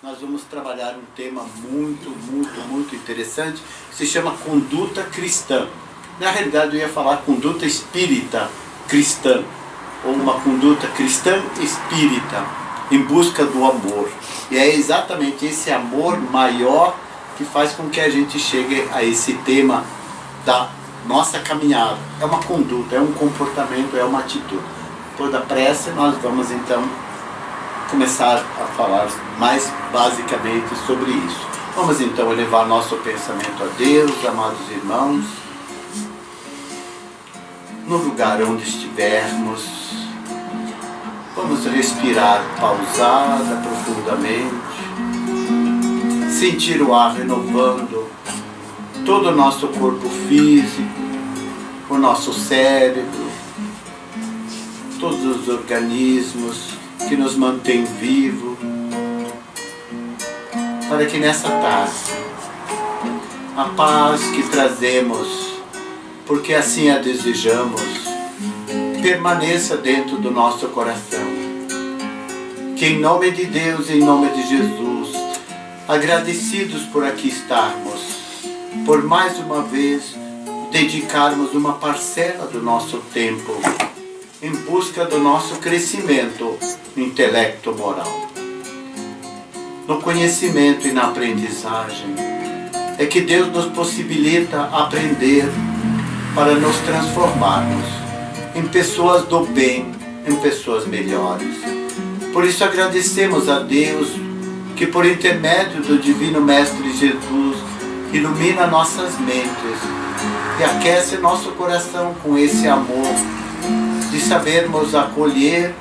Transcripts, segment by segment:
nós vamos trabalhar um tema muito interessante, que se chama conduta cristã. Na realidade eu ia falar conduta espírita cristã, ou uma conduta cristã espírita, em busca do amor. E é exatamente esse amor maior que faz com que a gente chegue a esse tema da nossa caminhada. É uma conduta, é um comportamento, é uma atitude. Toda pressa, nós vamos então começar a falar mais basicamente sobre isso. Vamos então elevar nosso pensamento a Deus, amados irmãos, no lugar onde estivermos. Vamos respirar pausada, profundamente, sentir o ar renovando todo o nosso corpo físico, o nosso cérebro, todos os organismos que nos mantém vivo, para que nessa tarde a paz que trazemos, porque assim a desejamos, permaneça dentro do nosso coração. Que em nome de Deus, em nome de Jesus, agradecidos por aqui estarmos, por mais uma vez dedicarmos uma parcela do nosso tempo em busca do nosso crescimento intelecto-moral. No conhecimento e na aprendizagem é que Deus nos possibilita aprender para nos transformarmos em pessoas do bem, em pessoas melhores. Por isso agradecemos a Deus que por intermédio do Divino Mestre Jesus ilumina nossas mentes e aquece nosso coração com esse amor de sabermos acolher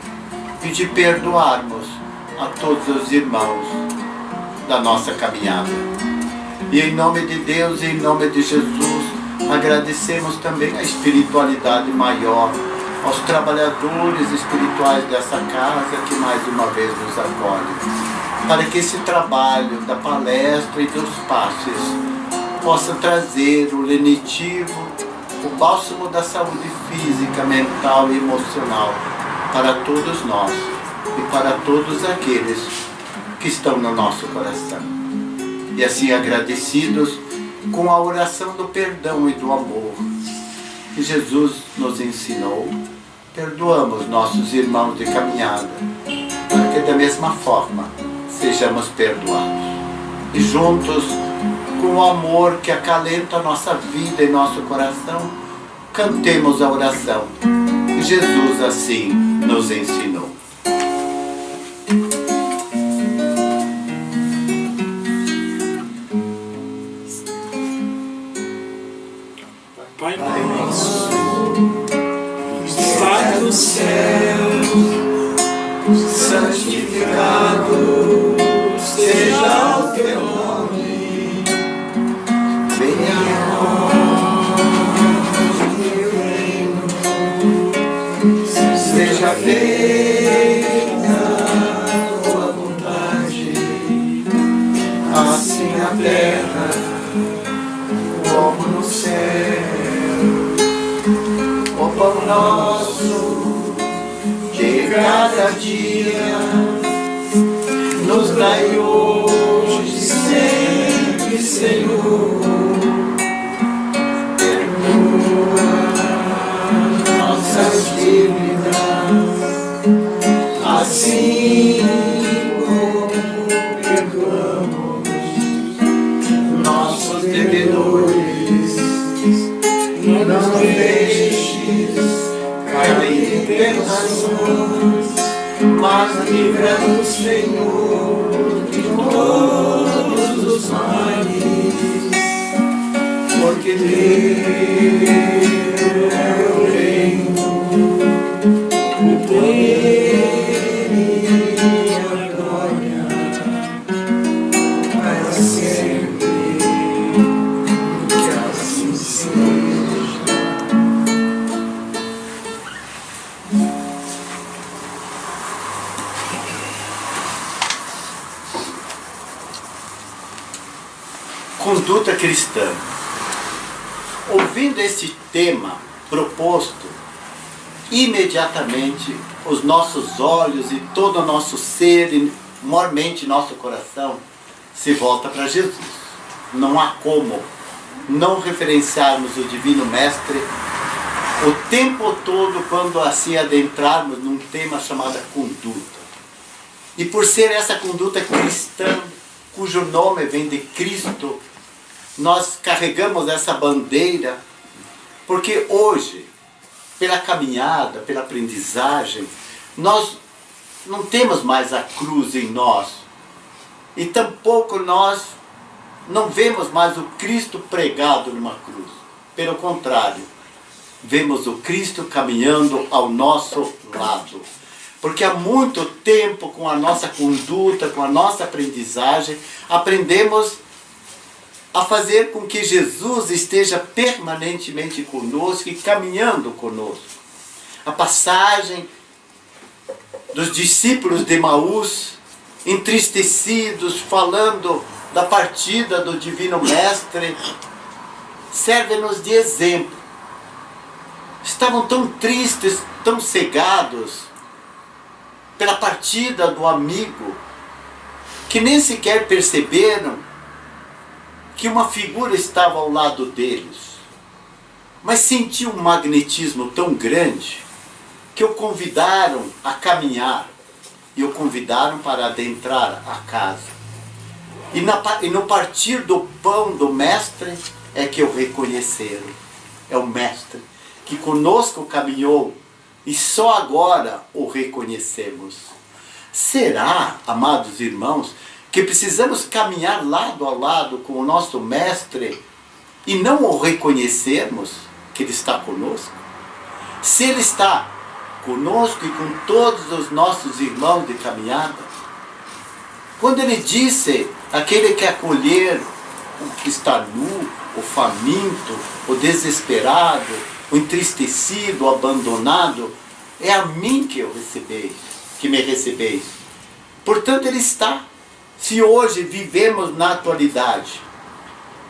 e de perdoarmos a todos os irmãos da nossa caminhada. E em nome de Deus e em nome de Jesus, agradecemos também a espiritualidade maior, aos trabalhadores espirituais dessa casa que mais uma vez nos acolhem, para que esse trabalho da palestra e dos passes possa trazer o lenitivo, o bálsamo da saúde física, mental e emocional para todos nós e para todos aqueles que estão no nosso coração. E assim agradecidos com a oração do perdão e do amor que Jesus nos ensinou, perdoamos nossos irmãos de caminhada, para que da mesma forma sejamos perdoados. E juntos, com o amor que acalenta a nossa vida e nosso coração, cantemos a oração que Jesus assim nos ensinou. Pai nosso, está no céu, santificado seja o teu nome, venha a nós o teu reino, seja feita a tua vontade, assim na terra como no céu. O pão nosso de cada dia nos dai hoje sempre, Senhor. Perdoa nossas dívidas, assim como perdoamos nossos devedores. Não deixes cair em tentações, mas livra-nos, Senhor, de todos os males, porque teu é o reino, o poder e a glória para sempre. Que assim seja. Conduta cristã. Ouvindo esse tema proposto, imediatamente os nossos olhos e todo o nosso ser mormente nosso coração se volta para Jesus. Não há como não referenciarmos o Divino Mestre o tempo todo quando assim adentrarmos num tema chamado conduta. E por ser essa conduta cristã, cujo nome vem de Cristo, nós carregamos essa bandeira, porque hoje, pela caminhada, pela aprendizagem, nós não temos mais a cruz em nós. E tampouco nós não vemos mais o Cristo pregado numa cruz. Pelo contrário, vemos o Cristo caminhando ao nosso lado. Porque há muito tempo, com a nossa conduta, com a nossa aprendizagem, aprendemos a fazer com que Jesus esteja permanentemente conosco e caminhando conosco. A passagem dos discípulos de Emaús, entristecidos, falando da partida do Divino Mestre, serve-nos de exemplo. Estavam tão tristes, tão cegados pela partida do amigo, que nem sequer perceberam que uma figura estava ao lado deles. Mas sentiu um magnetismo tão grande que o convidaram a caminhar e o convidaram para adentrar a casa. E no partir do pão do Mestre é que o reconheceram. É o Mestre que conosco caminhou e só agora o reconhecemos. Será, amados irmãos, que precisamos caminhar lado a lado com o nosso Mestre e não o reconhecermos que Ele está conosco? Se Ele está conosco e com todos os nossos irmãos de caminhada, quando Ele disse, aquele que acolher o que está nu, o faminto, o desesperado, o entristecido, o abandonado, é a mim que me recebeis. Portanto, Ele está. Se hoje vivemos na atualidade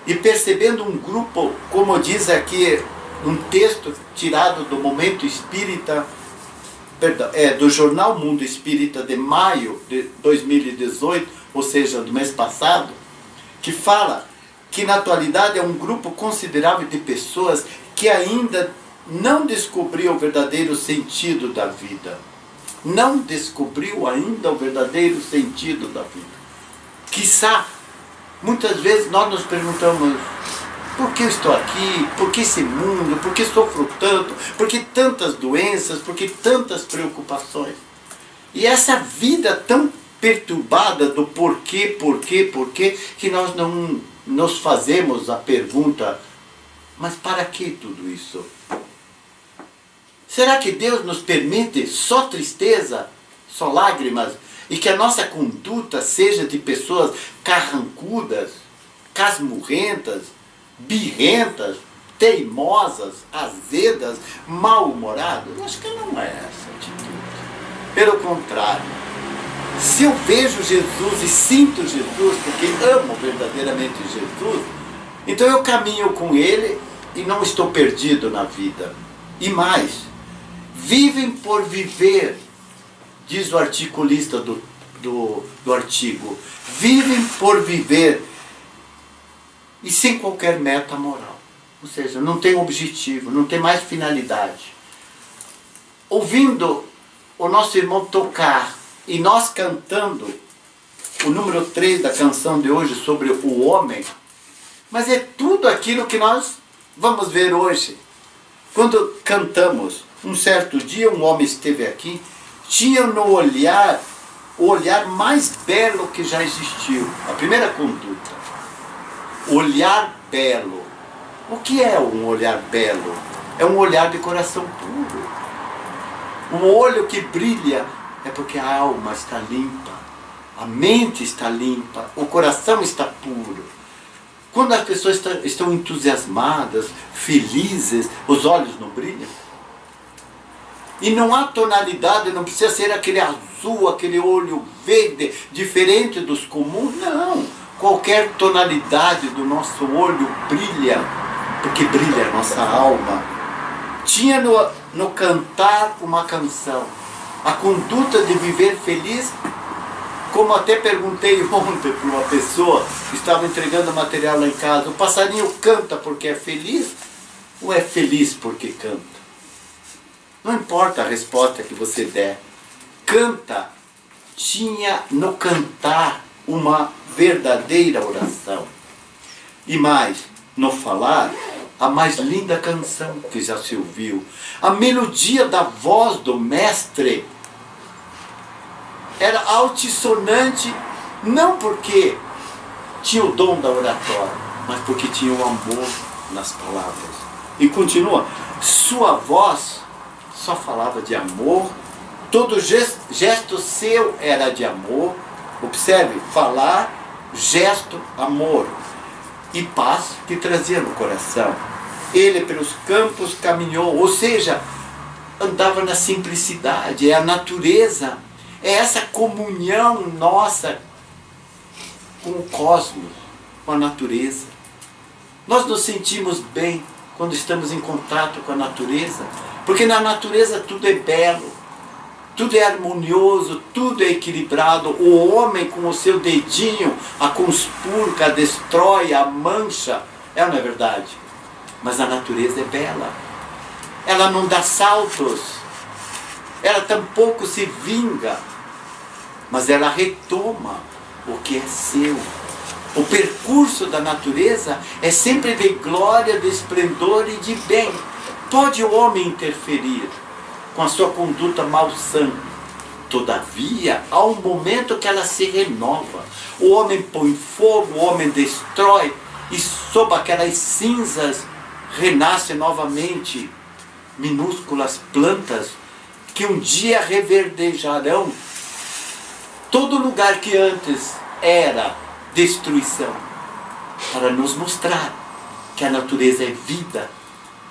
e percebendo um grupo, como diz aqui um texto tirado do Momento Espírita, do Jornal Mundo Espírita de maio de 2018, ou seja, do mês passado, que fala que na atualidade é um grupo considerável de pessoas que ainda não descobriu o verdadeiro sentido da vida. Não descobriu ainda o verdadeiro sentido da vida. Quiçá, muitas vezes nós nos perguntamos, por que eu estou aqui? Por que esse mundo? Por que sofro tanto? Por que tantas doenças? Por que tantas preocupações? E essa vida tão perturbada do porquê, que nós não nos fazemos a pergunta, mas para que tudo isso? Será que Deus nos permite só tristeza, só lágrimas, e que a nossa conduta seja de pessoas carrancudas, casmurrentas, birrentas, teimosas, azedas, mal-humoradas? Eu acho que não é essa atitude. Pelo contrário, se eu vejo Jesus e sinto Jesus, porque amo verdadeiramente Jesus, então eu caminho com Ele e não estou perdido na vida. E mais, vivem por viver, diz o articulista do artigo, vivem por viver e sem qualquer meta moral. Ou seja, não tem objetivo, não tem mais finalidade. Ouvindo o nosso irmão tocar e nós cantando o número 3 da canção de hoje sobre o homem, mas é tudo aquilo que nós vamos ver hoje. Quando cantamos, um certo dia um homem esteve aqui, tinha no olhar o olhar mais belo que já existiu. A primeira conduta, olhar belo. O que é um olhar belo? É um olhar de coração puro. Um olho que brilha é porque a alma está limpa, a mente está limpa, o coração está puro. Quando as pessoas estão entusiasmadas, felizes, os olhos não brilham? E não há tonalidade, não precisa ser aquele azul, aquele olho verde, diferente dos comuns, não. Qualquer tonalidade do nosso olho brilha, porque brilha a nossa alma. Tinha no cantar uma canção, a conduta de viver feliz como até perguntei ontem para uma pessoa que estava entregando material lá em casa, o passarinho canta porque é feliz ou é feliz porque canta? Não importa a resposta que você der. Canta. Tinha no cantar uma verdadeira oração. E mais, no falar, a mais linda canção que já se ouviu. A melodia da voz do mestre era altissonante, não porque tinha o dom da oratória, mas porque tinha o amor nas palavras. E continua, sua voz só falava de amor, todo gesto seu era de amor. Observe, falar, gesto, amor e paz que trazia no coração. Ele pelos campos caminhou, ou seja, andava na simplicidade, é a natureza, é essa comunhão nossa com o cosmos, com a natureza. Nós nos sentimos bem quando estamos em contato com a natureza, porque na natureza tudo é belo, tudo é harmonioso, tudo é equilibrado. O homem com o seu dedinho a conspurca, a destrói, a mancha, não é verdade? Mas a natureza é bela, ela não dá saltos, ela tampouco se vinga, mas ela retoma o que é seu. O percurso da natureza é sempre de glória, de esplendor e de bem. Pode o homem interferir com a sua conduta malsã, todavia há um momento que ela se renova. O homem põe fogo, o homem destrói, e sob aquelas cinzas renasce novamente minúsculas plantas que um dia reverdejarão todo lugar que antes era destruição, para nos mostrar que a natureza é vida,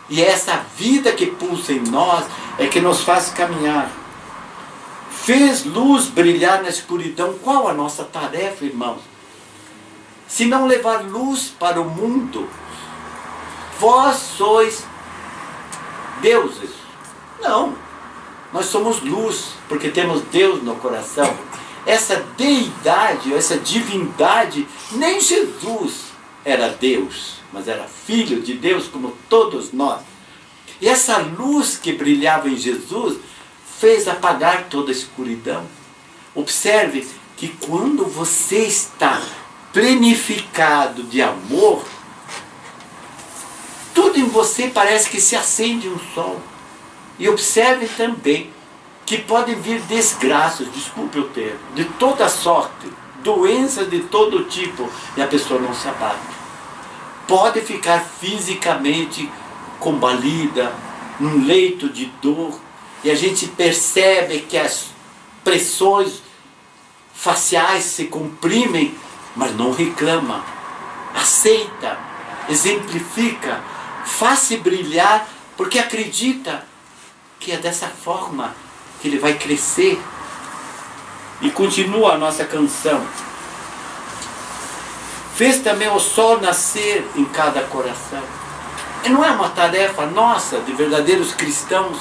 e é essa vida que pulsa em nós é que nos faz caminhar. Fez luz brilhar na escuridão. Qual a nossa tarefa, irmãos? Se não levar luz para o mundo. Vós sois deuses. Não, nós somos luz, porque temos Deus no coração. Essa deidade, essa divindade, nem Jesus era Deus, mas era filho de Deus como todos nós. E essa luz que brilhava em Jesus fez apagar toda a escuridão. Observe que quando você está plenificado de amor, tudo em você parece que se acende um sol. E observe também que podem vir desgraças, desculpe o termo, de toda sorte, doenças de todo tipo, e a pessoa não se abate. Pode ficar fisicamente combalida, num leito de dor, e a gente percebe que as pressões faciais se comprimem, mas não reclama, aceita, exemplifica, faz-se brilhar, porque acredita que é dessa forma que ele vai crescer. E continua a nossa canção. Fez também o sol nascer em cada coração. E não é uma tarefa nossa, de verdadeiros cristãos,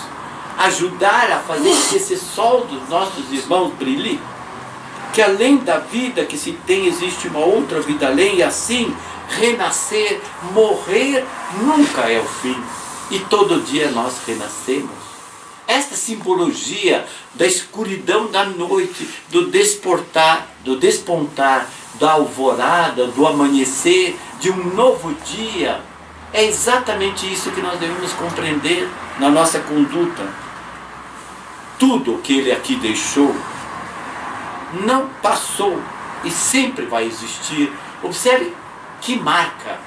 ajudar a fazer que esse sol dos nossos irmãos brilhe? Que além da vida que se tem, existe uma outra vida além, e assim, renascer, morrer, nunca é o fim. E todo dia nós renascemos. Esta simbologia da escuridão da noite, do despontar, da alvorada, do amanhecer, de um novo dia, é exatamente isso que nós devemos compreender na nossa conduta. Tudo o que ele aqui deixou não passou e sempre vai existir. Observe que marca.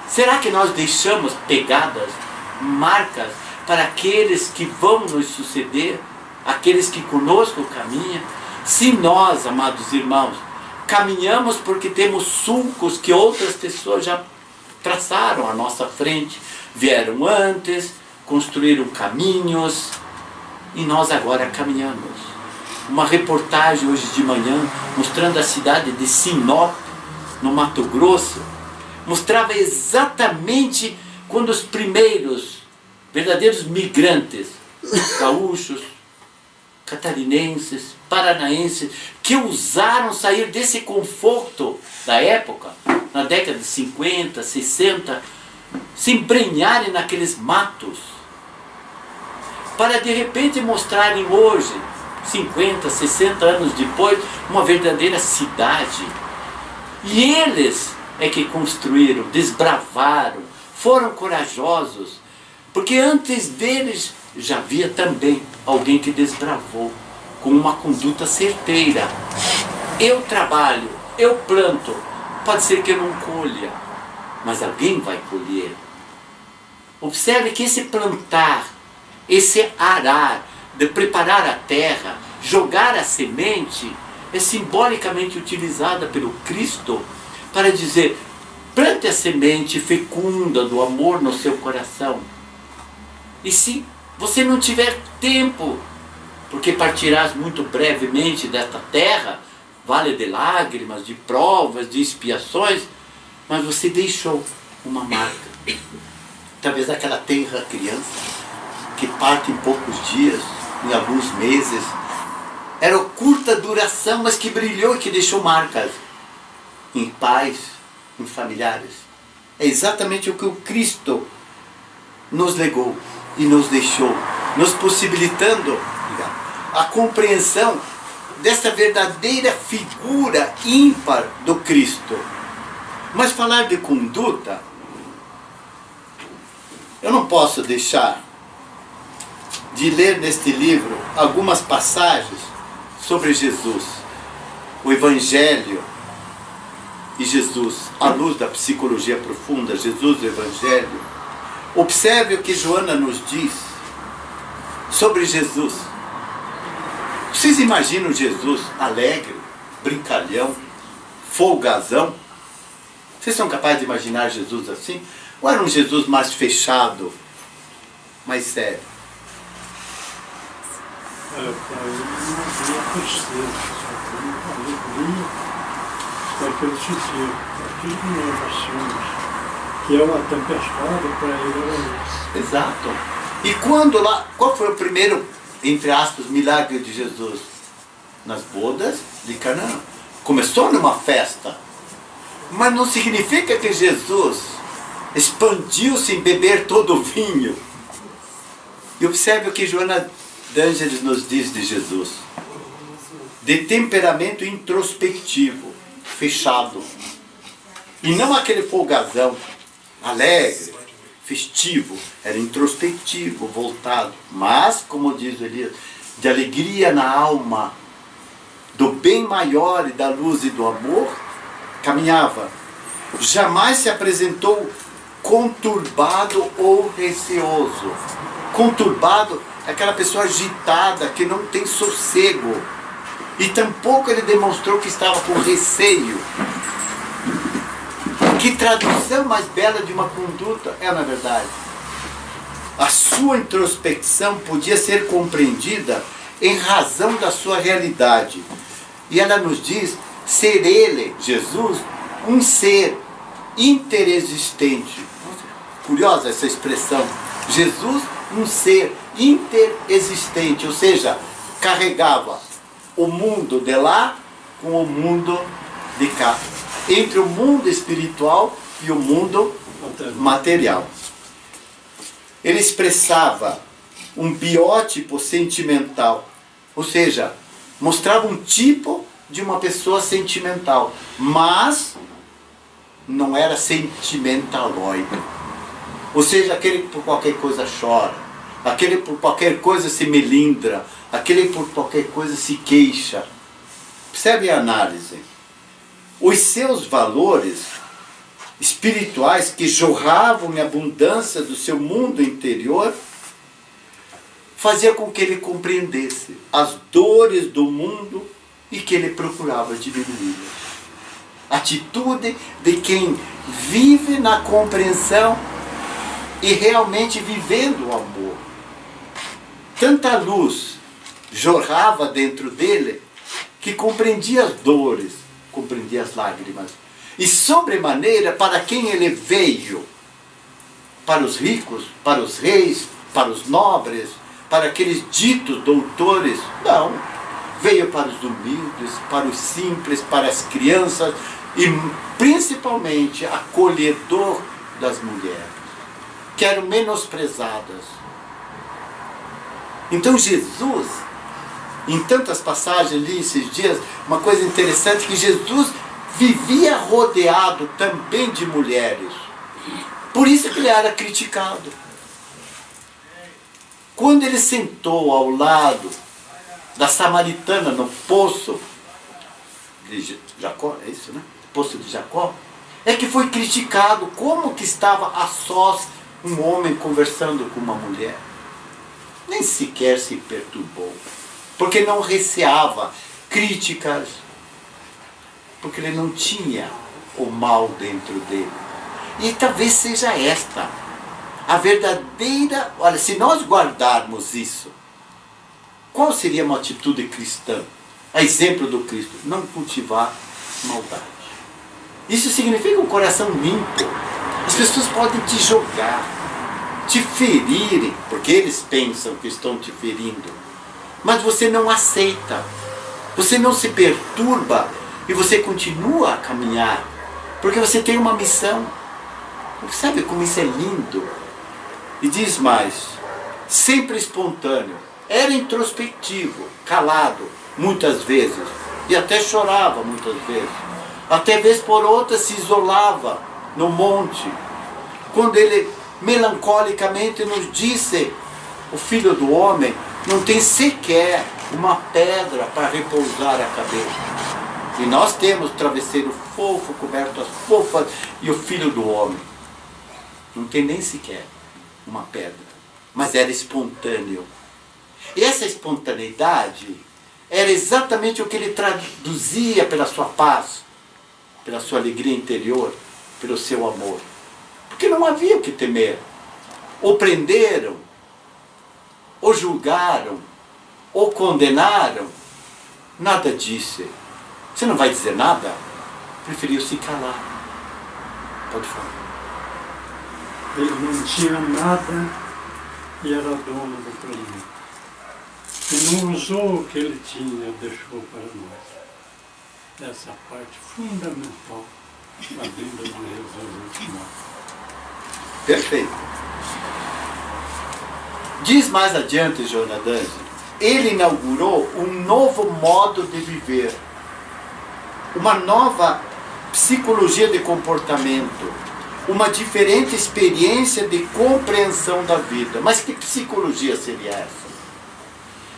Será que nós deixamos pegadas, marcas, para aqueles que vão nos suceder, aqueles que conosco caminham? Se nós, amados irmãos, caminhamos porque temos sulcos que outras pessoas já traçaram à nossa frente, vieram antes, construíram caminhos, e nós agora caminhamos. Uma reportagem hoje de manhã, mostrando a cidade de Sinop, no Mato Grosso, mostrava exatamente quando os primeiros verdadeiros migrantes, gaúchos, catarinenses, paranaenses que ousaram sair desse conforto da época, na década de 50, 60, se embrenharem naqueles matos, para de repente mostrarem hoje, 50, 60 anos depois, uma verdadeira cidade. E eles é que construíram, desbravaram, foram corajosos, porque antes deles já havia também alguém que desbravou com uma conduta certeira. Eu trabalho, eu planto, pode ser que eu não colha, mas alguém vai colher. Observe que esse plantar, esse arar, de preparar a terra, jogar a semente, é simbolicamente utilizada pelo Cristo para dizer: plante a semente fecunda do amor no seu coração. E se você não tiver tempo, porque partirás muito brevemente desta terra, vale de lágrimas, de provas, de expiações, mas você deixou uma marca. Talvez aquela tenra criança que parte em poucos dias, em alguns meses, era curta duração, mas que brilhou e que deixou marcas em pais, em familiares. É exatamente o que o Cristo nos legou e nos deixou, nos possibilitando a compreensão dessa verdadeira figura ímpar do Cristo. Mas falar de conduta, eu não posso deixar de ler neste livro algumas passagens sobre Jesus, o Evangelho e Jesus, à luz da psicologia profunda, Jesus e o Evangelho. Observe o que Joana nos diz sobre Jesus. Vocês imaginam Jesus alegre, brincalhão, folgazão? Vocês são capazes de imaginar Jesus assim? Ou era um Jesus mais fechado, mais sério? Para ele não havia tristeza, só alegria, daquele sentido, aquilo que nós achamos que é uma tempestade, para ele era isso. Exato. E quando lá, qual foi o primeiro, entre aspas, milagre de Jesus? Nas bodas de Canaã. Começou numa festa, mas não significa que Jesus expandiu-se em beber todo o vinho. E observe o que Joana D'Angelis nos diz de Jesus: de temperamento introspectivo, fechado, e não aquele folgazão, alegre, festivo. Era introspectivo, voltado, mas, como diz Elias, de alegria na alma, do bem maior e da luz e do amor, caminhava. Jamais se apresentou conturbado ou receoso. Conturbado é aquela pessoa agitada, que não tem sossego. E tampouco ele demonstrou que estava com receio. Que tradução mais bela de uma conduta é, na verdade? A sua introspecção podia ser compreendida em razão da sua realidade. E ela nos diz ser ele, Jesus, um ser interexistente. Curiosa essa expressão. Jesus, um ser interexistente, ou seja, carregava o mundo de lá com o mundo de cá, entre o mundo espiritual e o mundo material. Ele expressava um biótipo sentimental, ou seja, mostrava um tipo de uma pessoa sentimental, mas não era sentimentaloide. Ou seja, aquele que por qualquer coisa chora, aquele por qualquer coisa se melindra, aquele por qualquer coisa se queixa. Percebe a análise? Os seus valores espirituais, que jorravam em abundância do seu mundo interior, fazia com que ele compreendesse as dores do mundo e que ele procurava diminuí-las. Atitude de quem vive na compreensão e realmente vivendo o amor. Tanta luz jorrava dentro dele que compreendia as dores, compreendia as lágrimas. E sobremaneira, para quem ele veio? Para os ricos, para os reis, para os nobres, para aqueles ditos doutores? Não. Veio para os humildes, para os simples, para as crianças e principalmente acolhedor das mulheres, que eram menosprezadas. Então Jesus, em tantas passagens li esses dias, uma coisa interessante, que Jesus vivia rodeado também de mulheres. Por isso que ele era criticado. Quando ele sentou ao lado da samaritana no poço de Jacó, é isso, né? Poço de Jacó, é que foi criticado como que estava a sós um homem conversando com uma mulher. Nem sequer se perturbou, porque não receava críticas, porque ele não tinha o mal dentro dele. E talvez seja esta a verdadeira... Olha, se nós guardarmos isso, qual seria uma atitude cristã? A exemplo do Cristo, não cultivar maldade. Isso significa um coração limpo. As pessoas podem te jogar, te ferirem, porque eles pensam que estão te ferindo, mas você não aceita, você não se perturba e você continua a caminhar, porque você tem uma missão. Sabe como isso é lindo? E diz mais, sempre espontâneo, era introspectivo, calado, muitas vezes, e até chorava muitas vezes, até vez por outra se isolava no monte, quando ele melancolicamente nos disse, o Filho do Homem não tem sequer uma pedra para repousar a cabeça. E nós temos travesseiro fofo, cobertas fofas, e o Filho do Homem não tem nem sequer uma pedra. Mas era espontâneo. E essa espontaneidade era exatamente o que ele traduzia pela sua paz, pela sua alegria interior, pelo seu amor. Porque não havia o que temer. Ou prenderam, ou julgaram, ou condenaram. Nada disse. Você não vai dizer nada? Preferiu se calar. Pode falar. Ele não tinha nada e era dono do caminho. E não usou o que ele tinha, deixou para nós. Essa parte fundamental da vida de Jesus. Perfeito. Diz mais adiante Jonadã, ele inaugurou um novo modo de viver, uma nova psicologia de comportamento, uma diferente experiência de compreensão da vida. Mas que psicologia seria essa?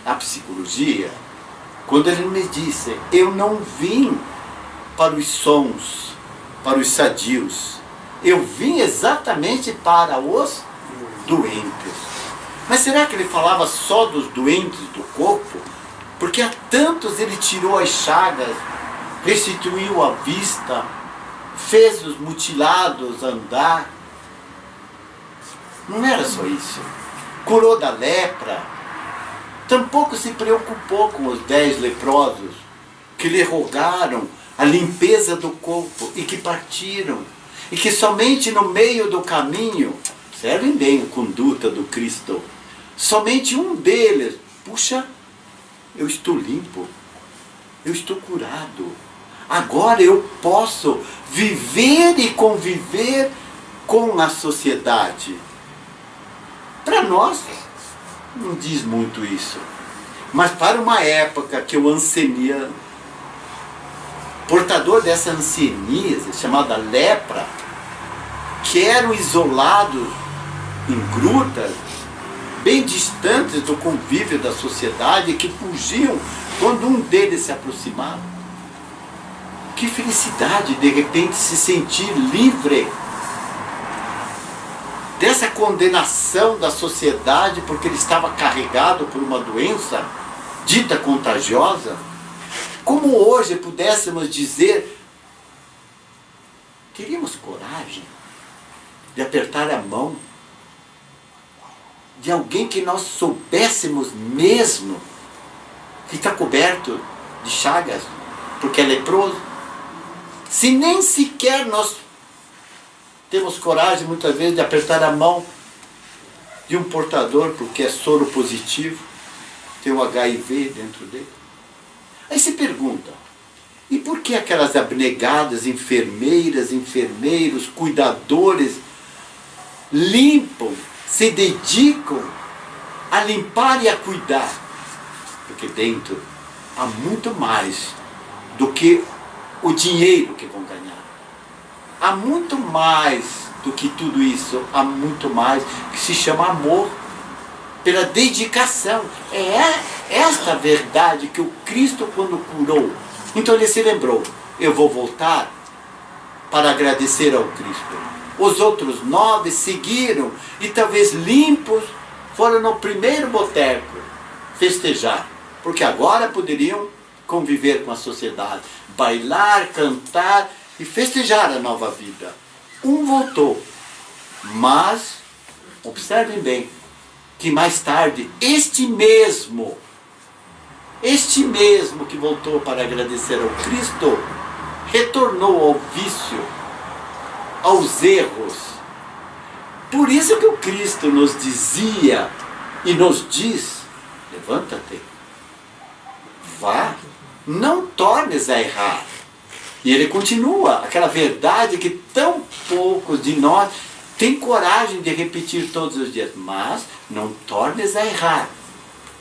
A psicologia, quando ele me disse, eu não vim para os sons, para os sadios, eu vim exatamente para os doentes. Mas será que ele falava só dos doentes do corpo? Porque a tantos ele tirou as chagas, restituiu a vista, fez os mutilados andar. Não era só isso. Curou da lepra. Tampouco se preocupou com os 10 leprosos que lhe rogaram a limpeza do corpo e que partiram. E que somente no meio do caminho, observem bem a conduta do Cristo, somente um deles, puxa, eu estou limpo, eu estou curado. Agora eu posso viver e conviver com a sociedade. Para nós, não diz muito isso. Mas para uma época que o anciano, portador dessa ancianice, chamada lepra, que eram isolados em grutas, bem distantes do convívio da sociedade, que fugiam quando um deles se aproximava. Que felicidade, de repente, se sentir livre dessa condenação da sociedade porque ele estava carregado por uma doença dita contagiosa. Como hoje pudéssemos dizer, teríamos coragem de apertar a mão de alguém que nós soubéssemos mesmo que está coberto de chagas porque é leproso? Se nem sequer nós temos coragem muitas vezes de apertar a mão de um portador porque é soro positivo, tem o HIV dentro dele. Aí se pergunta, e por que aquelas abnegadas enfermeiras, enfermeiros, cuidadores limpam, se dedicam a limpar e a cuidar? Porque dentro há muito mais do que o dinheiro que vão ganhar. Há muito mais do que tudo isso, há muito mais que se chama amor, pela dedicação. É esta verdade que o Cristo, quando curou, então ele se lembrou, eu vou voltar para agradecer ao Cristo. Os outros 9 seguiram e talvez limpos foram no primeiro boteco festejar, porque agora poderiam conviver com a sociedade, bailar, cantar e festejar a nova vida. Um voltou, mas observem bem que mais tarde este mesmo que voltou para agradecer ao Cristo, retornou ao vício, aos erros. Por isso que o Cristo nos dizia e nos diz, levanta-te, vá, não tornes a errar. E ele continua, aquela verdade que tão poucos de nós têm coragem de repetir todos os dias, mas não tornes a errar,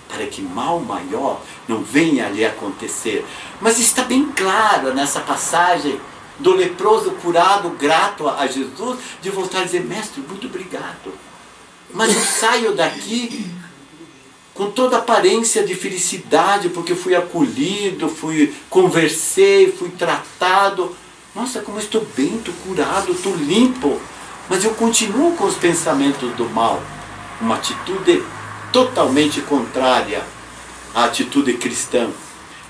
para que mal maior não venha a lhe acontecer. Mas está bem claro nessa passagem do leproso curado, grato a Jesus, de voltar a dizer, mestre, muito obrigado, mas eu saio daqui com toda a aparência de felicidade, porque fui acolhido, conversei, fui tratado. Nossa, como estou bem, estou curado, estou limpo. Mas eu continuo com os pensamentos do mal. Uma atitude totalmente contrária à atitude cristã.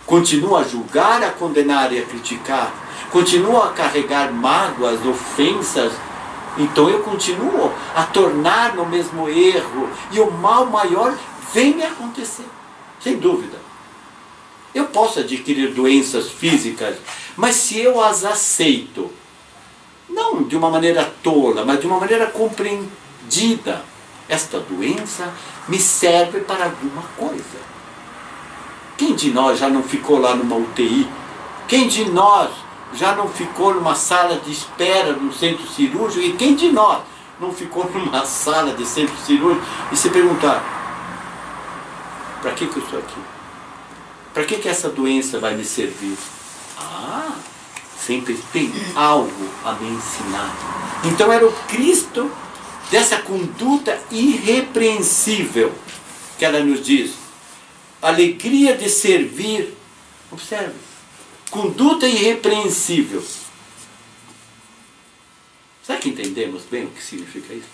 Continuo a julgar, a condenar e a criticar. Continuo a carregar mágoas, ofensas. Então eu continuo a tornar no mesmo erro. E o mal maior vem me acontecer, sem dúvida. Eu posso adquirir doenças físicas, mas se eu as aceito, não de uma maneira tola, mas de uma maneira compreendida, esta doença me serve para alguma coisa. Quem de nós já não ficou lá numa UTI? Quem de nós já não ficou numa sala de espera no centro cirúrgico? E quem de nós não ficou numa sala de centro cirúrgico e se perguntar, para que eu estou aqui? Para que essa doença vai me servir? Sempre tem algo a me ensinar. Então era o Cristo dessa conduta irrepreensível que ela nos diz. Alegria de servir. Observe. Conduta irrepreensível. Será que entendemos bem o que significa isso?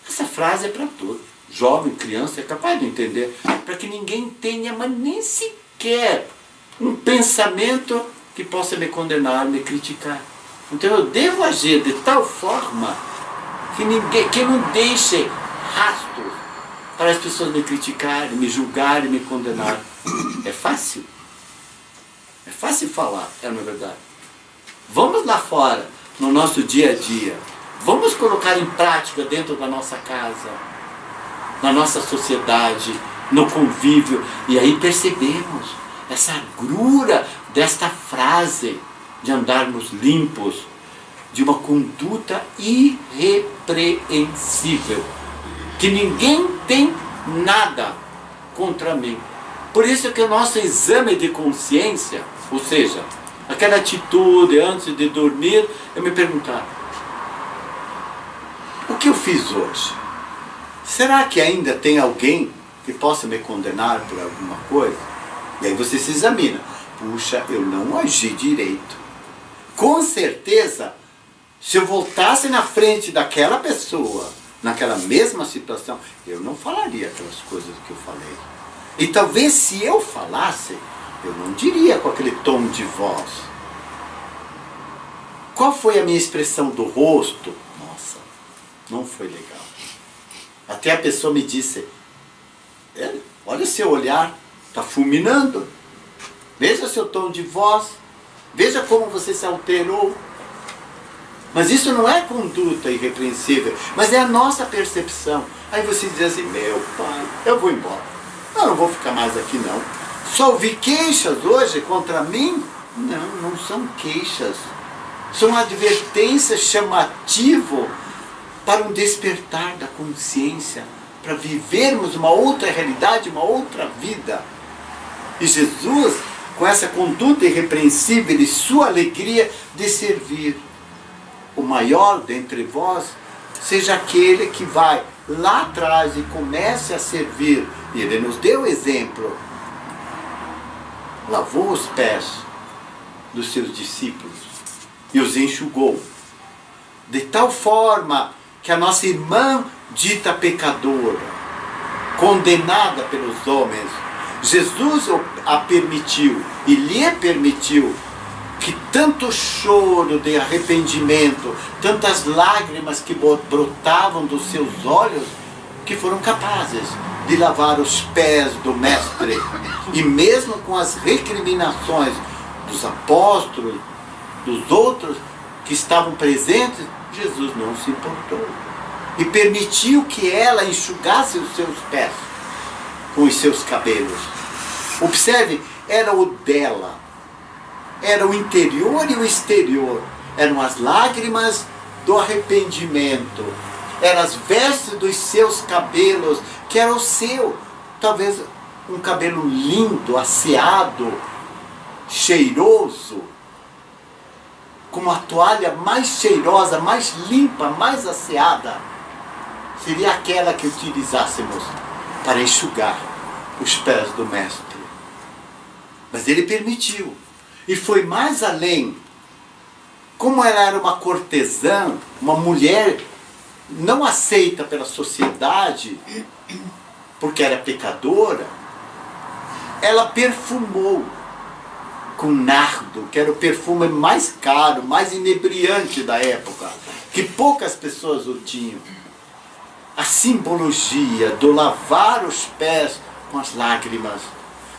Essa frase é para todos. Jovem, criança, é capaz de entender, para que ninguém tenha, mas nem sequer um pensamento que possa me condenar, me criticar. Então eu devo agir de tal forma que não deixe rastros para as pessoas me criticarem, me julgarem, me condenarem. É fácil? É fácil falar, não é verdade? Vamos lá fora, no nosso dia a dia. Vamos colocar em prática dentro da nossa casa, na nossa sociedade, no convívio, e aí percebemos essa agrura desta frase de andarmos limpos, de uma conduta irrepreensível, que ninguém tem nada contra mim. Por isso que o nosso exame de consciência, ou seja, aquela atitude antes de dormir, eu me perguntar, o que eu fiz hoje? Será que ainda tem alguém que possa me condenar por alguma coisa? E aí você se examina. Puxa, eu não agi direito. Com certeza, se eu voltasse na frente daquela pessoa, naquela mesma situação, eu não falaria aquelas coisas que eu falei. E talvez se eu falasse, eu não diria com aquele tom de voz. Qual foi a minha expressão do rosto? Nossa, não foi legal. Até a pessoa me disse, olha o seu olhar, está fulminando. Veja seu tom de voz, veja como você se alterou. Mas isso não é conduta irrepreensível, mas é a nossa percepção. Aí você diz assim, meu pai, eu vou embora. Eu não vou ficar mais aqui não. Só ouvi queixas hoje contra mim? Não, não são queixas. São advertências chamativas para um despertar da consciência, para vivermos uma outra realidade, uma outra vida. E Jesus, com essa conduta irrepreensível e sua alegria de servir, o maior dentre vós seja aquele que vai lá atrás e comece a servir. E ele nos deu exemplo. Lavou os pés dos seus discípulos e os enxugou. De tal forma que a nossa irmã dita pecadora, condenada pelos homens, Jesus a permitiu e lhe permitiu que tanto choro de arrependimento, tantas lágrimas que brotavam dos seus olhos, que foram capazes de lavar os pés do Mestre. E mesmo com as recriminações dos apóstolos, dos outros que estavam presentes, Jesus não se importou. E permitiu que ela enxugasse os seus pés com os seus cabelos. Observe, era o dela. Era o interior e o exterior. Eram as lágrimas do arrependimento. Eram as vestes dos seus cabelos, que era o seu. Talvez um cabelo lindo, asseado, cheiroso, com uma toalha mais cheirosa, mais limpa, mais asseada. Seria aquela que utilizássemos para enxugar os pés do Mestre. Mas ele permitiu. E foi mais além. Como ela era uma cortesã, uma mulher não aceita pela sociedade, porque era pecadora, ela perfumou com nardo, que era o perfume mais caro, mais inebriante da época, que poucas pessoas o tinham. A simbologia do lavar os pés com as lágrimas,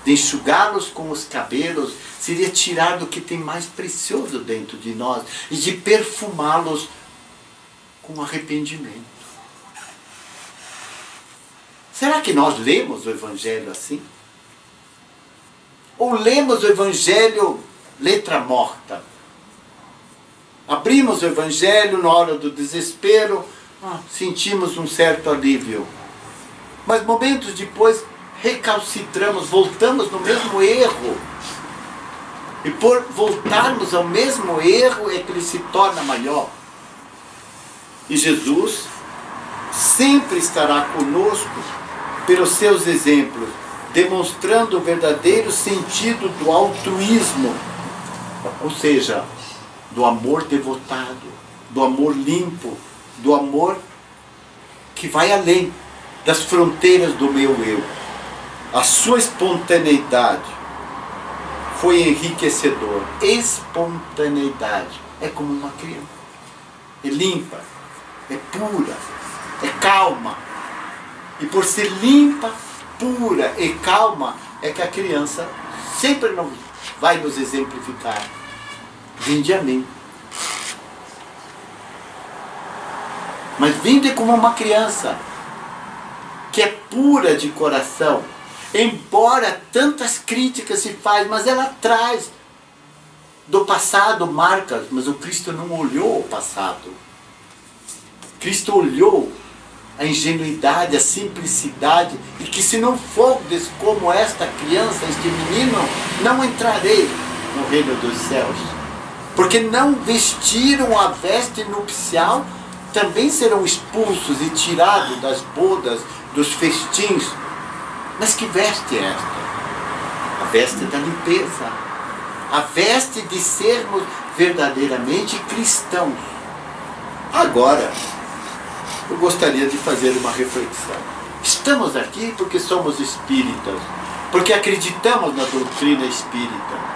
de enxugá-los com os cabelos, seria tirar do que tem mais precioso dentro de nós e de perfumá-los com arrependimento. Será que nós lemos o Evangelho assim? Ou lemos o Evangelho letra morta? Abrimos o Evangelho na hora do desespero, sentimos um certo alívio. Mas momentos depois recalcitramos, voltamos no mesmo erro. E por voltarmos ao mesmo erro é que ele se torna maior. E Jesus sempre estará conosco pelos seus exemplos, demonstrando o verdadeiro sentido do altruísmo, ou seja, do amor devotado, do amor limpo, do amor que vai além das fronteiras do meu eu. A sua espontaneidade foi enriquecedor. Espontaneidade é como uma criança. É limpa, é pura, é calma. E por ser limpa, pura e calma, é que a criança sempre vai nos exemplificar. Vinde a mim. Mas vinde como uma criança que é pura de coração. Embora tantas críticas se faz, mas ela traz do passado marcas, mas o Cristo não olhou o passado. Cristo olhou a ingenuidade, a simplicidade, e que se não fordes como esta criança, este menino, não entrarei no reino dos céus. Porque não vestiram a veste nupcial, também serão expulsos e tirados das bodas, dos festins. Mas que veste é esta? A veste da limpeza. A veste de sermos verdadeiramente cristãos. Agora, eu gostaria de fazer uma reflexão. Estamos aqui porque somos espíritas, porque acreditamos na doutrina espírita.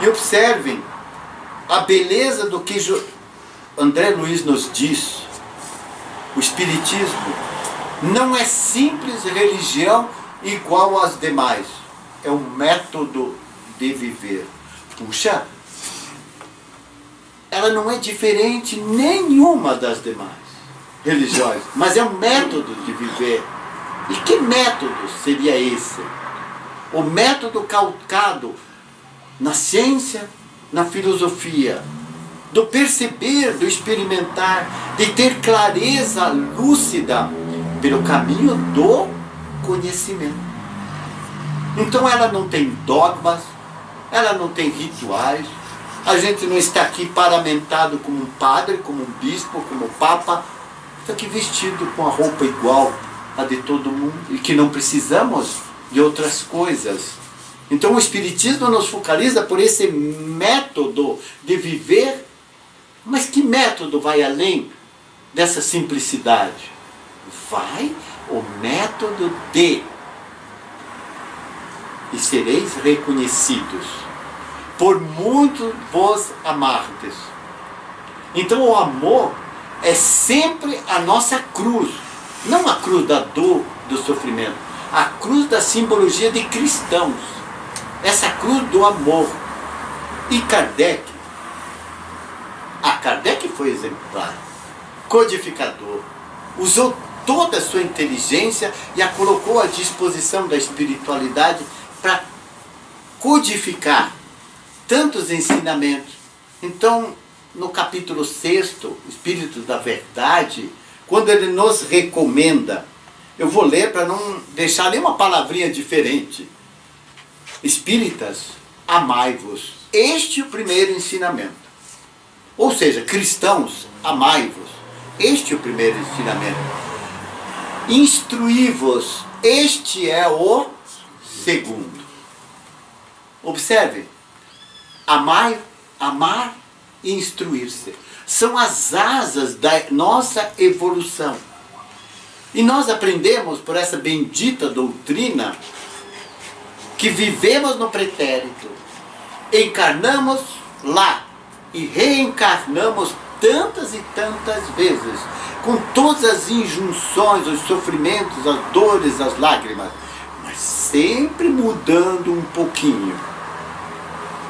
E observem a beleza do que André Luiz nos diz. O espiritismo não é simples religião igual às demais. É um método de viver. Puxa, ela não é diferente nenhuma das demais religiões, mas é um método de viver. E que método seria esse? O método calcado na ciência, na filosofia, do perceber, do experimentar, de ter clareza lúcida pelo caminho do conhecimento. Então ela não tem dogmas, ela não tem rituais. A gente não está aqui paramentado como um padre, como um bispo, como um papa. Está aqui vestido com a roupa igual a de todo mundo e que não precisamos de outras coisas. Então o Espiritismo nos focaliza por esse método de viver. Mas que método vai além dessa simplicidade? Vai o método de: e sereis reconhecidos, por muito vos amardes. Então o amor é sempre a nossa cruz, não a cruz da dor, do sofrimento, a cruz da simbologia de cristãos, essa cruz do amor. E Kardec foi exemplar, codificador, usou toda a sua inteligência e a colocou à disposição da espiritualidade para codificar tantos ensinamentos. Então, no capítulo 6º, Espírito da Verdade, quando ele nos recomenda, eu vou ler para não deixar nenhuma palavrinha diferente. Espíritas, amai-vos. Este é o primeiro ensinamento. Ou seja, cristãos, amai-vos. Este é o primeiro ensinamento. Instruí-vos. Este é o segundo. Observe. Amar e instruir-se. São as asas da nossa evolução. E nós aprendemos por essa bendita doutrina que vivemos no pretérito, encarnamos lá e reencarnamos tantas e tantas vezes, com todas as injunções, os sofrimentos, as dores, as lágrimas, mas sempre mudando um pouquinho.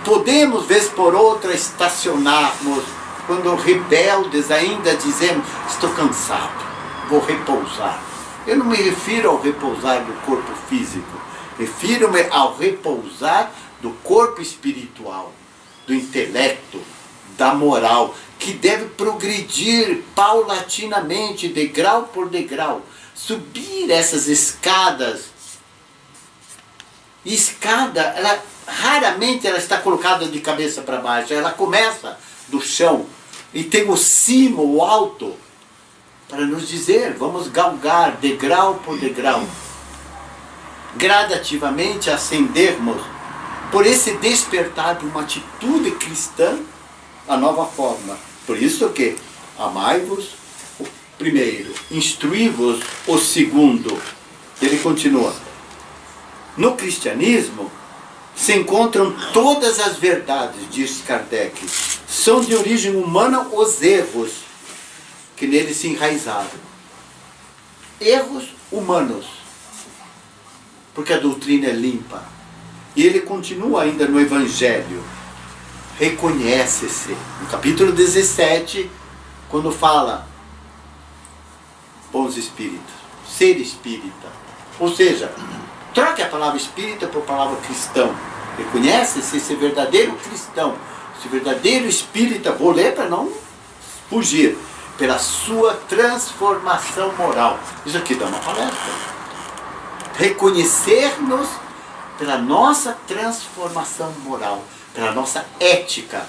Podemos, vez por outra, estacionarmos, quando rebeldes ainda dizemos: estou cansado, vou repousar. Eu não me refiro ao repousar do corpo físico, refiro-me ao repousar do corpo espiritual, do intelecto, da moral, que deve progredir paulatinamente, degrau por degrau, subir essas escadas. E escada, raramente ela está colocada de cabeça para baixo, ela começa do chão e tem o cimo, o alto, para nos dizer: vamos galgar degrau por degrau, gradativamente ascendermos por esse despertar de uma atitude cristã, a nova forma. Por isso que amai-vos o primeiro, instruí-vos o segundo. Ele continua: no cristianismo se encontram todas as verdades, diz Kardec. São de origem humana os erros que nele se enraizaram. Erros humanos, porque a doutrina é limpa. E ele continua ainda no Evangelho. Reconhece-se. No capítulo 17, quando fala bons espíritos, ser espírita. Ou seja, troque a palavra espírita por palavra cristão. Reconhece-se esse verdadeiro cristão, esse verdadeiro espírita. Vou ler para não fugir. Pela sua transformação moral. Isso aqui dá uma palestra. Reconhecer-nos pela nossa transformação moral, pela nossa ética,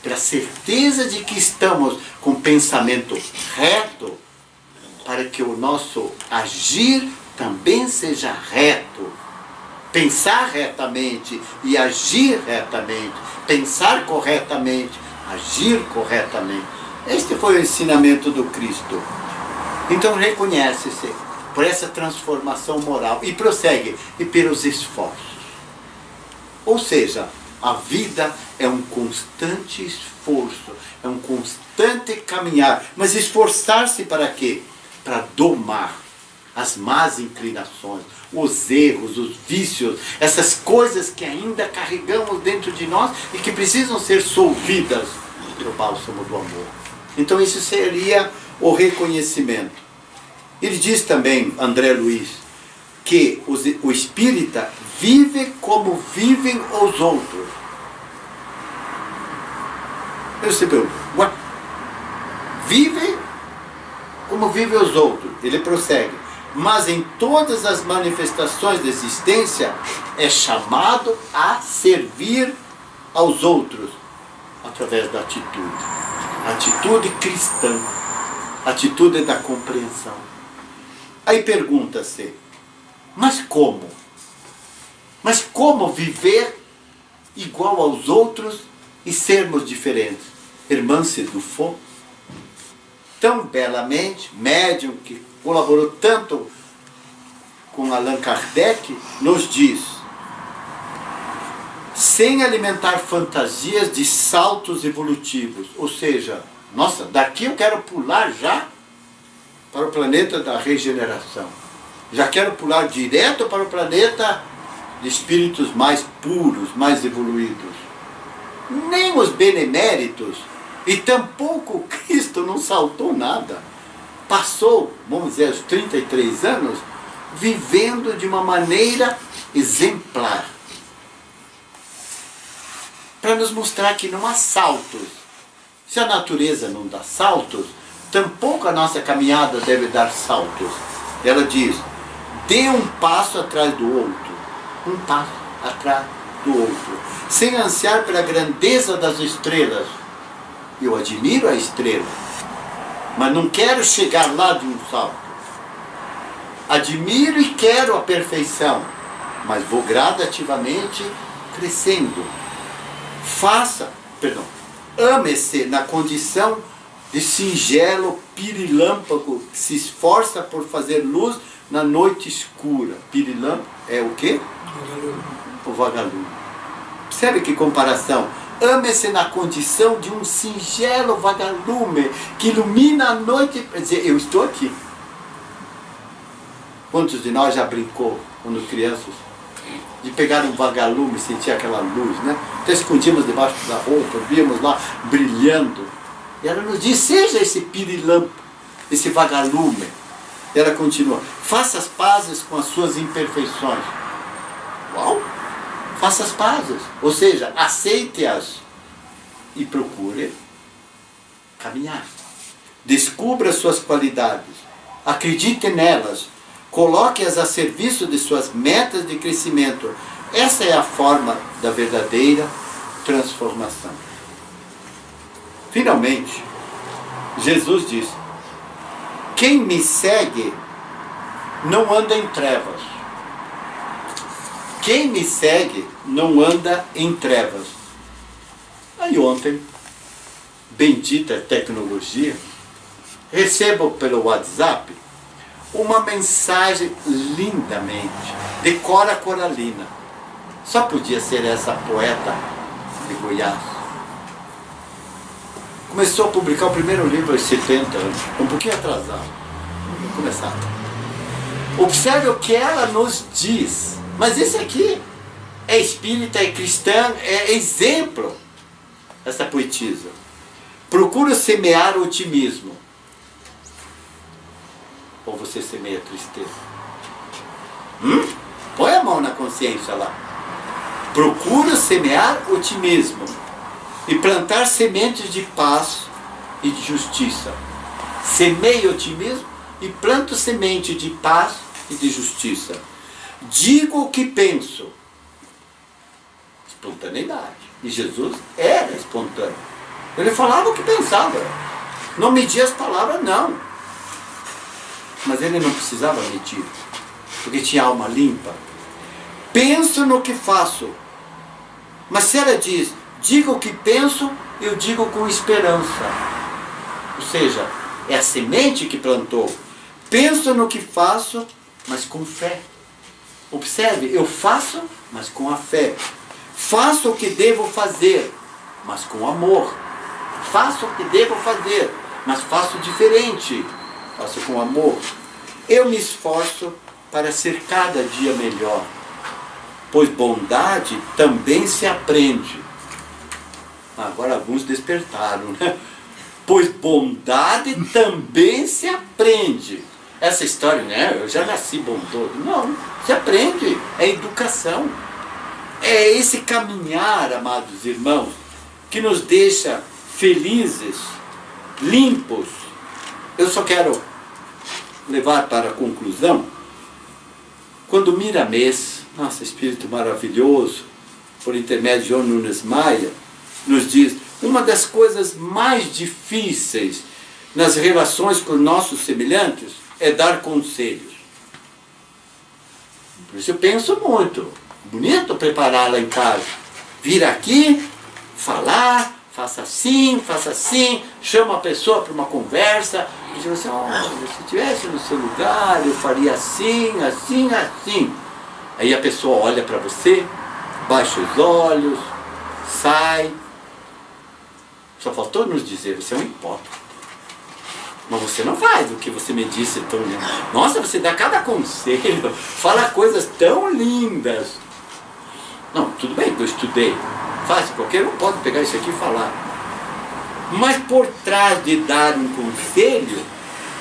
pela certeza de que estamos com pensamento reto, para que o nosso agir também seja reto. Pensar retamente e agir retamente. Pensar corretamente, agir corretamente. Este foi o ensinamento do Cristo. Então reconhece-se por essa transformação moral e prossegue, e pelos esforços. Ou seja, a vida é um constante esforço, é um constante caminhar. Mas esforçar-se para quê? Para domar as más inclinações, os erros, os vícios, essas coisas que ainda carregamos dentro de nós e que precisam ser solvidas pelo bálsamo do amor. Então isso seria o reconhecimento. Ele diz também, André Luiz, que o espírita vive como vivem os outros. Eu sempre pergunto, vive como vivem os outros. Ele prossegue. Mas em todas as manifestações da existência é chamado a servir aos outros através da atitude. Atitude cristã. Atitude da compreensão. Aí pergunta-se, mas como? Mas como viver igual aos outros e sermos diferentes? Hermance Dufault, tão belamente, médium que colaborou tanto com Allan Kardec, nos diz: sem alimentar fantasias de saltos evolutivos. Ou seja, nossa, daqui eu quero pular já para o planeta da regeneração. Já quero pular direto para o planeta de espíritos mais puros, mais evoluídos. Nem os beneméritos e tampouco Cristo não saltou nada. Passou, vamos dizer, os 33 anos vivendo de uma maneira exemplar. Para nos mostrar que não há saltos. Se a natureza não dá saltos, tampouco a nossa caminhada deve dar saltos. Ela diz, dê um passo atrás do outro. Um passo atrás do outro. Sem ansiar pela grandeza das estrelas. Eu admiro a estrela, mas não quero chegar lá de um salto. Admiro e quero a perfeição, mas vou gradativamente crescendo. Ame-se na condição de singelo pirilâmpago que se esforça por fazer luz na noite escura. Pirilâmpago é o quê? O vagalume. Percebe que comparação? Ame-se na condição de um singelo vagalume que ilumina a noite para dizer, eu estou aqui. Quantos de nós já brincou, quando crianças, de pegar um vagalume e sentir aquela luz, né? Até escondíamos debaixo da roupa, víamos lá brilhando. E ela nos diz, seja esse pirilampo, esse vagalume. E ela continua, faça as pazes com as suas imperfeições. Uau! Faça as pazes, ou seja, aceite-as e procure caminhar. Descubra suas qualidades, acredite nelas, coloque-as a serviço de suas metas de crescimento. Essa é a forma da verdadeira transformação. Finalmente, Jesus diz, quem me segue não anda em trevas. Quem me segue não anda em trevas. Aí ontem, bendita tecnologia, recebo pelo WhatsApp uma mensagem lindamente de Cora Coralina. Só podia ser essa poeta de Goiás. Começou a publicar o primeiro livro aos 70 anos, um pouquinho atrasado. Vamos começar. Observe o que ela nos diz. Mas esse aqui é espírita, é cristã, é exemplo. Essa poetisa. Procura semear otimismo. Ou você semeia tristeza? Põe a mão na consciência lá. Procura semear otimismo e plantar sementes de paz e de justiça. Semeie otimismo e planta semente de paz e de justiça. Digo o que penso. Espontaneidade. E Jesus era espontâneo. Ele falava o que pensava. Não media as palavras, não. Mas ele não precisava medir. Porque tinha alma limpa. Penso no que faço. Mas se ela diz, digo o que penso, eu digo com esperança. Ou seja, é a semente que plantou. Penso no que faço, mas com fé. Observe, eu faço, mas com a fé. Faço o que devo fazer, mas com amor. Faço o que devo fazer, mas faço diferente. Faço com amor. Eu me esforço para ser cada dia melhor, pois bondade também se aprende. Agora alguns despertaram, né? Pois bondade também se aprende. essa história, né? Eu já nasci bondoso. Não, você aprende, é educação. É esse caminhar, amados irmãos, que nos deixa felizes, limpos. Eu só quero levar para a conclusão, quando Miramês, nosso espírito maravilhoso, por intermédio de João Nunes Maia, nos diz, uma das coisas mais difíceis nas relações com nossos semelhantes é dar conselhos. Por isso eu penso muito, bonito preparar lá em casa, vir aqui, falar, faça assim, chama a pessoa para uma conversa, e diz assim, olha, se estivesse no seu lugar, eu faria assim. Aí a pessoa olha para você, baixa os olhos, sai. Só faltou nos dizer, você é um hipócrita. Mas você não faz o que você me disse tão lindo. Nossa, você dá cada conselho, fala coisas tão lindas. Não, tudo bem que eu estudei. Fácil, qualquer um pode pegar isso aqui e falar. Mas por trás de dar um conselho,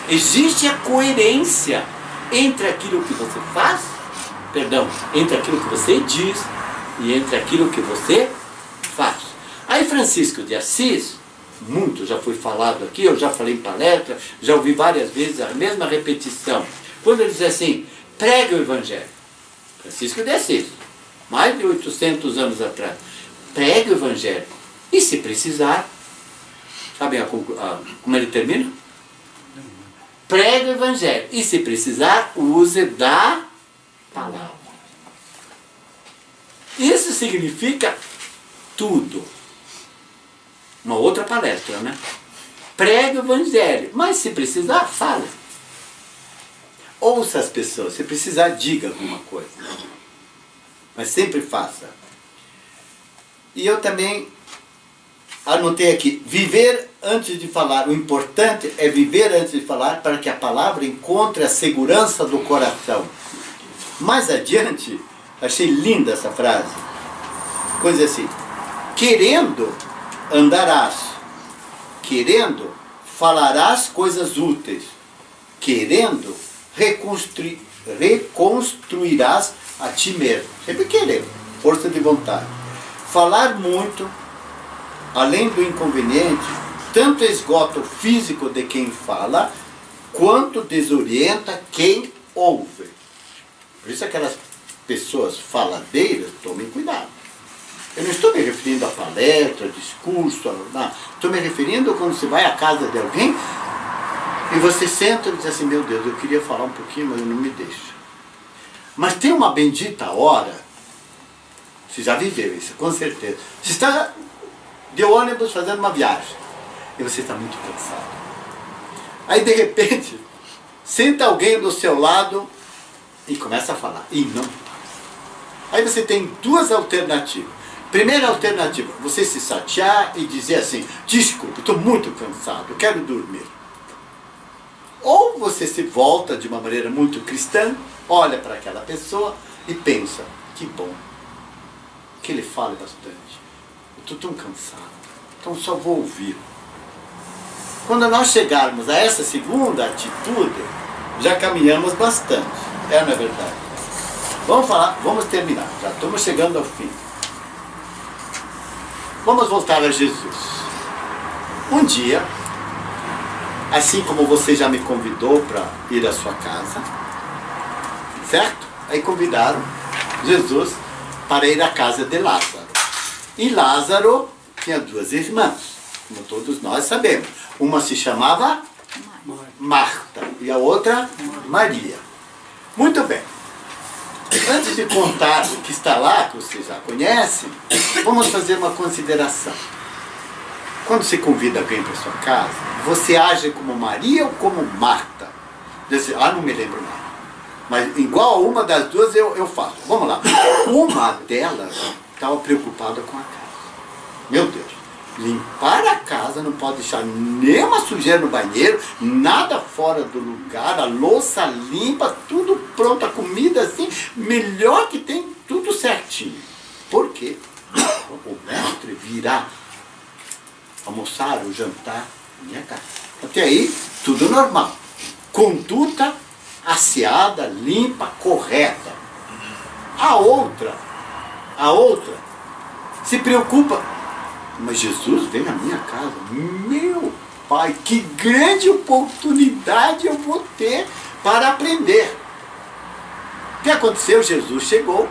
existe a coerência entre aquilo que você faz, entre aquilo que você diz e entre aquilo que você faz. Aí Francisco de Assis, muito já foi falado aqui, eu já falei em palestra, já ouvi várias vezes a mesma repetição. Quando ele diz assim, pregue o Evangelho. Francisco de Assis, mais de 800 anos atrás. Pregue o Evangelho. E se precisar, sabem como ele termina? Pregue o Evangelho. E se precisar, use da palavra. Isso significa tudo. Uma outra palestra, né? Pregue o Evangelho. Mas se precisar, fale. Ouça as pessoas. Se precisar, diga alguma coisa. Mas sempre faça. E eu também anotei aqui, viver antes de falar. O importante é viver antes de falar para que a palavra encontre a segurança do coração. Mais adiante, achei linda essa frase. Coisa assim, querendo, andarás. Querendo, falarás coisas úteis. Querendo, reconstruirás a ti mesmo. Sempre querendo, força de vontade. Falar muito, além do inconveniente, tanto esgota o físico de quem fala, quanto desorienta quem ouve. Por isso aquelas pessoas faladeiras, tomem cuidado. Eu não estou me referindo a palestra, a discurso, não. Estou me referindo quando você vai à casa de alguém e você senta e diz assim, meu Deus, eu queria falar um pouquinho, mas eu não me deixo. Mas tem uma bendita hora, você já viveu isso, com certeza. Você está de ônibus fazendo uma viagem e você está muito cansado. Aí de repente, senta alguém do seu lado e começa a falar. E não para. Aí você tem duas alternativas. Primeira alternativa, você se chatear e dizer assim, desculpe, estou muito cansado, quero dormir. Ou você se volta de uma maneira muito cristã, olha para aquela pessoa e pensa, que bom que ele fale bastante. Eu estou tão cansado, então só vou ouvir. Quando nós chegarmos a essa segunda atitude, já caminhamos bastante. Não é verdade? Vamos terminar, já estamos chegando ao fim. Vamos voltar a Jesus. Um dia, assim como você já me convidou para ir à sua casa, certo? Aí convidaram Jesus para ir à casa de Lázaro. E Lázaro tinha duas irmãs, como todos nós sabemos. Uma se chamava Marta e a outra Maria. Muito bem. Antes de contar o que está lá, que vocês já conhecem, vamos fazer uma consideração. Quando você convida alguém para sua casa, você age como Maria ou como Marta? Diz, não me lembro nada. Mas igual a uma das duas eu faço. Vamos lá. Uma delas estava preocupada com a casa. Meu Deus. Limpar a casa, não pode deixar nenhuma sujeira no banheiro, nada fora do lugar, a louça limpa, tudo pronto, a comida assim, melhor que tem, tudo certinho. Por quê? O mestre virá almoçar ou jantar na minha casa. Até aí, tudo normal. Conduta asseada, limpa, correta. A outra se preocupa. Mas Jesus vem na minha casa. Meu Pai, que grande oportunidade eu vou ter para aprender. O que aconteceu? Jesus chegou.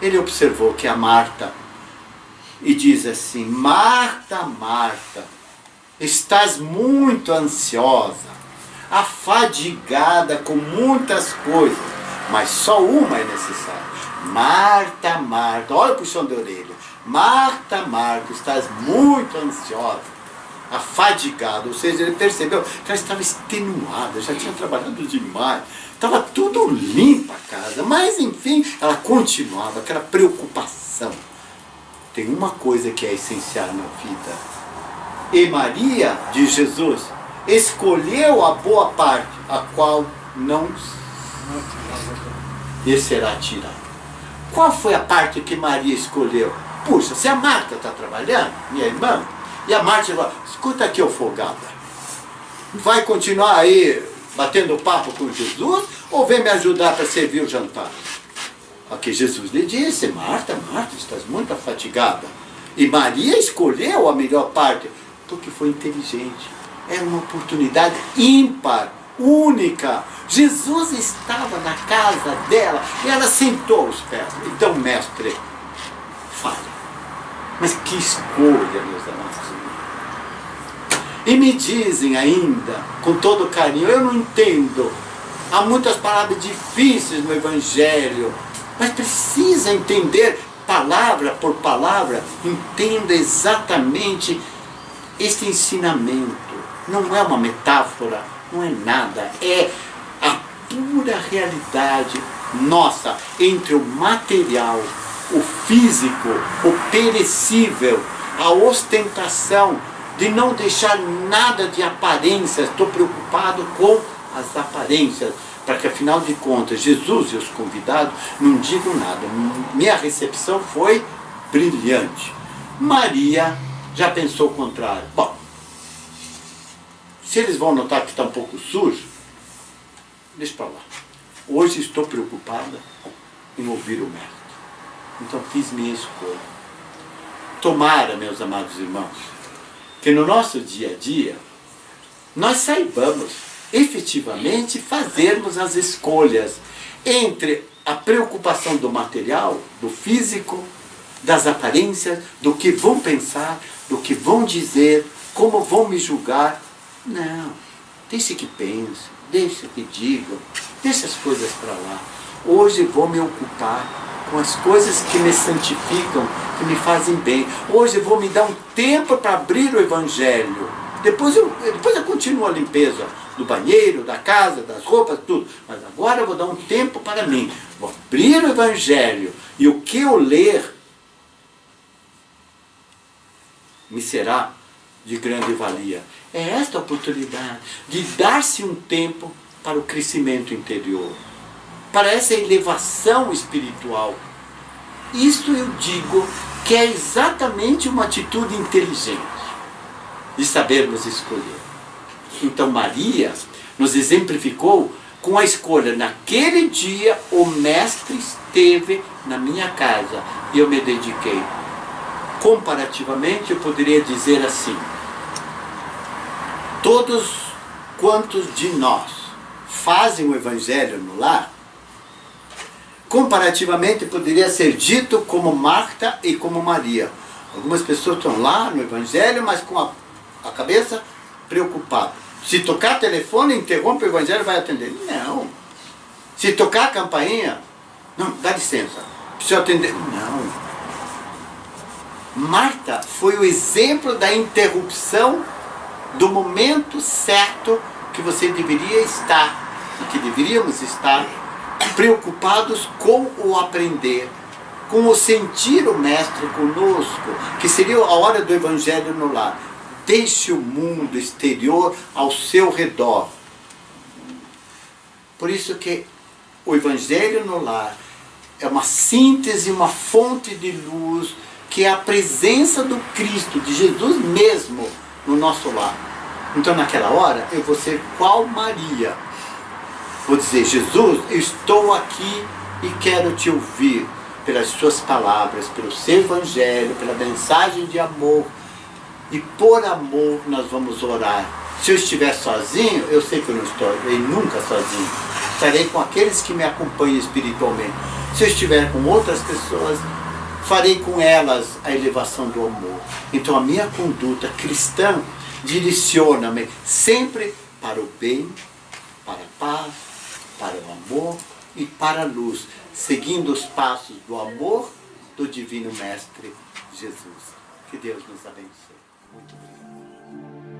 Ele observou que a Marta, e diz assim: Marta, Marta, estás muito ansiosa, afadigada com muitas coisas, mas só uma é necessária. Marta, Marta, olha o puxão de orelha. Marta, Marta, estás muito ansiosa, afadigada. Ou seja, ele percebeu que ela estava extenuada, já tinha trabalhado demais, estava tudo limpa a casa, mas enfim, ela continuava, aquela preocupação. Tem uma coisa que é essencial na vida. E Maria, diz Jesus, escolheu a boa parte, a qual não lhe será tirada. Qual foi a parte que Maria escolheu? Puxa, se a Marta está trabalhando, minha irmã, e a Marta falou: escuta aqui, ô folgada, vai continuar aí batendo papo com Jesus ou vem me ajudar para servir o jantar? Aqui Jesus lhe disse: Marta, Marta, estás muito fatigada. E Maria escolheu a melhor parte, porque foi inteligente. Era uma oportunidade ímpar, única. Jesus estava na casa dela e ela sentou aos pés. Então, mestre, fale. Mas que escolha, meus amados irmãos. E me dizem ainda, com todo carinho, eu não entendo. Há muitas palavras difíceis no Evangelho, mas precisa entender palavra por palavra. Entenda exatamente este ensinamento. Não é uma metáfora, não é nada. É a pura realidade nossa entre o material, o físico, o perecível, a ostentação, de não deixar nada de aparências. Estou preocupado com as aparências, para que afinal de contas Jesus e os convidados não digam nada. Minha recepção foi brilhante. Maria já pensou o contrário. Bom, se eles vão notar que está um pouco sujo, deixa para lá. Hoje estou preocupada em ouvir o mestre. Então fiz minha escolha. Tomara, meus amados irmãos, que no nosso dia a dia nós saibamos efetivamente fazermos as escolhas entre a preocupação do material, do físico, das aparências, do que vão pensar, do que vão dizer, como vão me julgar. Não, deixe que pensem, deixe que digam, deixe as coisas para lá. Hoje vou me ocupar com as coisas que me santificam, que me fazem bem. Hoje vou me dar um tempo para abrir o Evangelho. Depois eu continuo a limpeza do banheiro, da casa, das roupas, tudo. Mas agora eu vou dar um tempo para mim. Vou abrir o Evangelho. E o que eu ler me será de grande valia. É esta a oportunidade de dar-se um tempo para o crescimento interior, para essa elevação espiritual. Isto eu digo que é exatamente uma atitude inteligente, de sabermos escolher. Então Maria nos exemplificou com a escolha. Naquele dia o mestre esteve na minha casa e eu me dediquei. Comparativamente eu poderia dizer assim: todos quantos de nós fazem o Evangelho no lar, comparativamente poderia ser dito como Marta e como Maria. Algumas pessoas estão lá no Evangelho, mas com a cabeça preocupada. Se tocar telefone, interrompe o Evangelho e vai atender. Não. Se tocar a campainha, não, dá licença, preciso atender. Não. Marta foi o exemplo da interrupção do momento certo que você deveria estar, e que deveríamos estar, preocupados com o aprender, com o sentir o mestre conosco, que seria a hora do Evangelho no lar. Deixe o mundo exterior ao seu redor. Por isso que o Evangelho no lar é uma síntese, uma fonte de luz, que é a presença do Cristo, de Jesus mesmo, no nosso lar. Então naquela hora eu vou ser qual Maria, Vou dizer, Jesus, eu estou aqui e quero te ouvir pelas suas palavras, pelo seu evangelho, pela mensagem de amor. E por amor nós vamos orar. Se eu estiver sozinho, eu sei que eu não estarei nunca sozinho. Estarei com aqueles que me acompanham espiritualmente. Se eu estiver com outras pessoas, farei com elas a elevação do amor. Então a minha conduta cristã direciona-me sempre para o bem, para a paz, para o amor e para a luz, seguindo os passos do amor do Divino Mestre Jesus. Que Deus nos abençoe. Muito obrigado.